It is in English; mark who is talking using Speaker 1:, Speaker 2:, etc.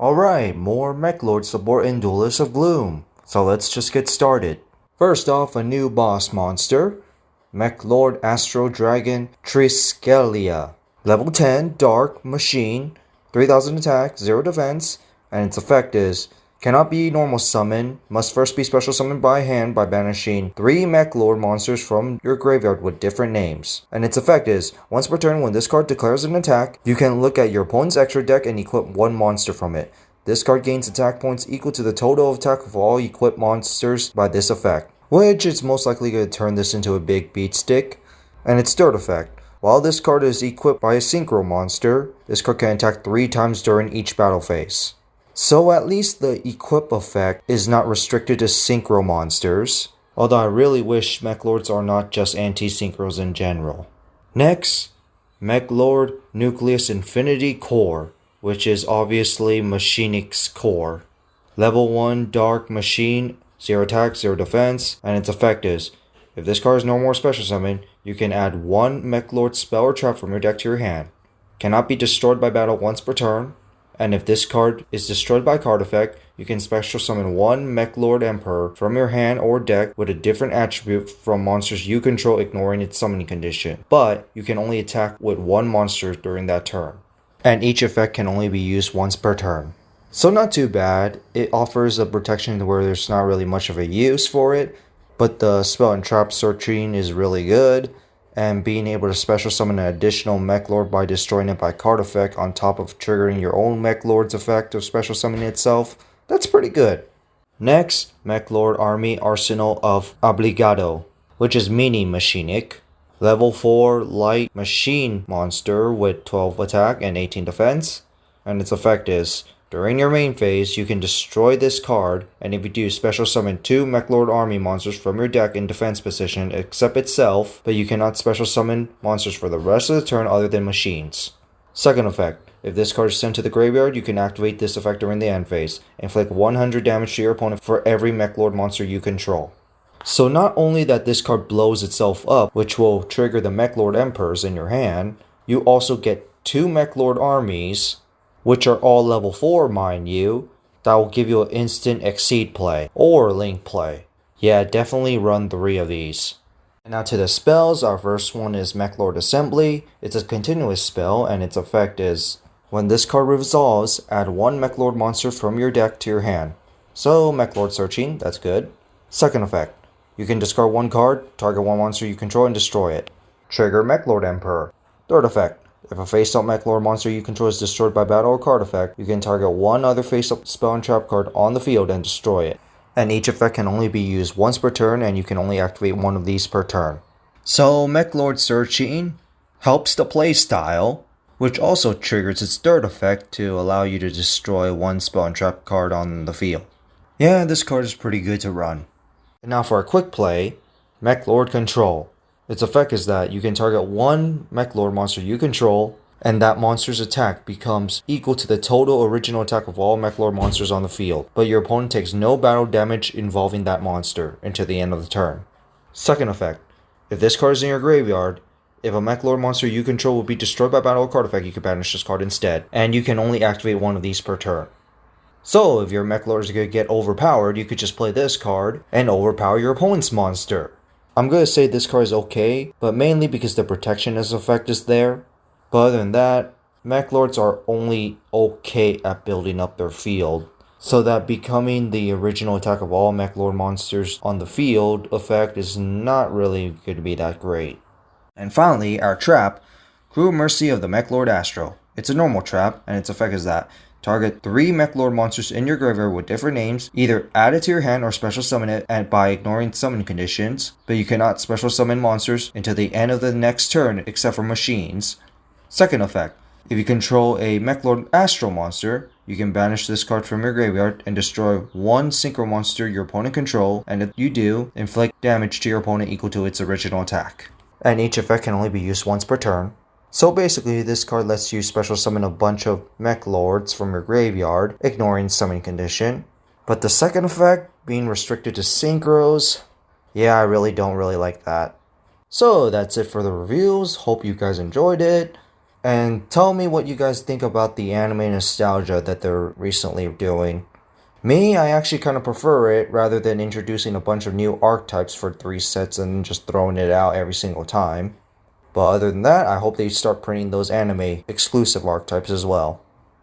Speaker 1: Alright, more Meklord support in Duelist of Gloom. So let's just get started. First off, a new boss monster, Mechalord Astro Dragon Triskelia. Level 10, Dark Machine, 3000 attack, 0 defense, and its effect is cannot be normal summon, must first be special summoned by hand by banishing 3 Meklord monsters from your graveyard with different names. And its effect is, once per turn when this card declares an attack, you can look at your opponent's extra deck and equip 1 monster from it. This card gains attack points equal to the total of attack of all equipped monsters by this effect, which is most likely going to turn this into a big beat stick. And its third effect, while this card is equipped by a synchro monster, this card can attack 3 times during each battle phase. So at least the equip effect is not restricted to synchro monsters, although I really wish Mechlords are not just anti-synchros in general. Next, Mechlord Nucleus Infinity Core, which is obviously Machinic's core. Level 1 Dark Machine, 0 attack, 0 defense, and its effect is, if this card is no more special summon, you can add 1 Meklord spell or trap from your deck to your hand. Cannot be destroyed by battle once per turn. And if this card is destroyed by card effect, you can special summon 1 Mechlord Emperor from your hand or deck with a different attribute from monsters you control, ignoring its summoning condition. But you can only attack with 1 monster during that turn. And each effect can only be used once per turn. So not too bad. It offers a protection where there's not really much of a use for it, but the spell and trap searching is really good. And being able to special summon an additional Meklord by destroying it by card effect on top of triggering your own Meklord's effect of special summoning itself, that's pretty good. Next, Mechlord Army Arsenal of Obbligato, which is Mini Machinic. Level 4 Light Machine Monster with 12 attack and 18 defense. And its effect is, during your main phase, you can destroy this card, and if you do, special summon 2 Mechlord army monsters from your deck in defense position except itself, but you cannot special summon monsters for the rest of the turn other than machines. Second effect, if this card is sent to the graveyard, you can activate this effect during the end phase. Inflict 100 damage to your opponent for every Mechlord monster you control. So not only that this card blows itself up, which will trigger the Mechlord Emperors in your hand, you also get 2 Mechlord armies, which are all level 4, mind you, that will give you an instant Exceed play, or Link play. Yeah, definitely run 3 of these. And now to the spells, our first one is Mechalord Assembly. It's a continuous spell, and its effect is, when this card resolves, add 1 Mechlord monster from your deck to your hand. So, Mechlord searching, that's good. Second effect, you can discard 1 card, target 1 monster you control, and destroy it. Trigger Mechlord Emperor. Third effect, if a face-up Mechlord monster you control is destroyed by battle or card effect, you can target 1 other face-up spell and trap card on the field and destroy it. And each effect can only be used once per turn, and you can only activate 1 of these per turn. So Mechlord Searching helps the playstyle, which also triggers its third effect to allow you to destroy 1 spell and trap card on the field. Yeah, this card is pretty good to run. And now for a quick play, Mechalord Control. Its effect is that you can target 1 Mechlord monster you control, and that monster's attack becomes equal to the total original attack of all Mechlord monsters on the field, but your opponent takes no battle damage involving that monster until the end of the turn. Second effect, if this card is in your graveyard, if a Mechlord monster you control will be destroyed by battle or card effect, you can banish this card instead, and you can only activate 1 of these per turn. So if your Mechlord is going to get overpowered, you could just play this card and overpower your opponent's monster. I'm going to say this card is okay, but mainly because the protection as effect is there. But other than that, Mechlords are only okay at building up their field, so that becoming the original attack of all Mechlord monsters on the field effect is not really going to be that great. And finally, our trap, Cruel Mercy of the Mechalord Astro. It's a normal trap, and its effect is that target 3 Mechlord monsters in your graveyard with different names, either add it to your hand or special summon it by ignoring summon conditions, but you cannot special summon monsters until the end of the next turn except for machines. Second effect, if you control a Mechalord Astro monster, you can banish this card from your graveyard and destroy 1 synchro monster your opponent control, and if you do, inflict damage to your opponent equal to its original attack. And each effect can only be used once per turn. So basically, this card lets you special summon a bunch of Mechlords from your graveyard, ignoring summoning condition. But the second effect, being restricted to synchros, yeah, I don't really like that. So that's it for the reviews. Hope you guys enjoyed it. And tell me what you guys think about the anime nostalgia that they're recently doing. Me, I actually kind of prefer it rather than introducing a bunch of new archetypes for 3 sets and just throwing it out every single time. But other than that, I hope they start printing those anime exclusive archetypes as well.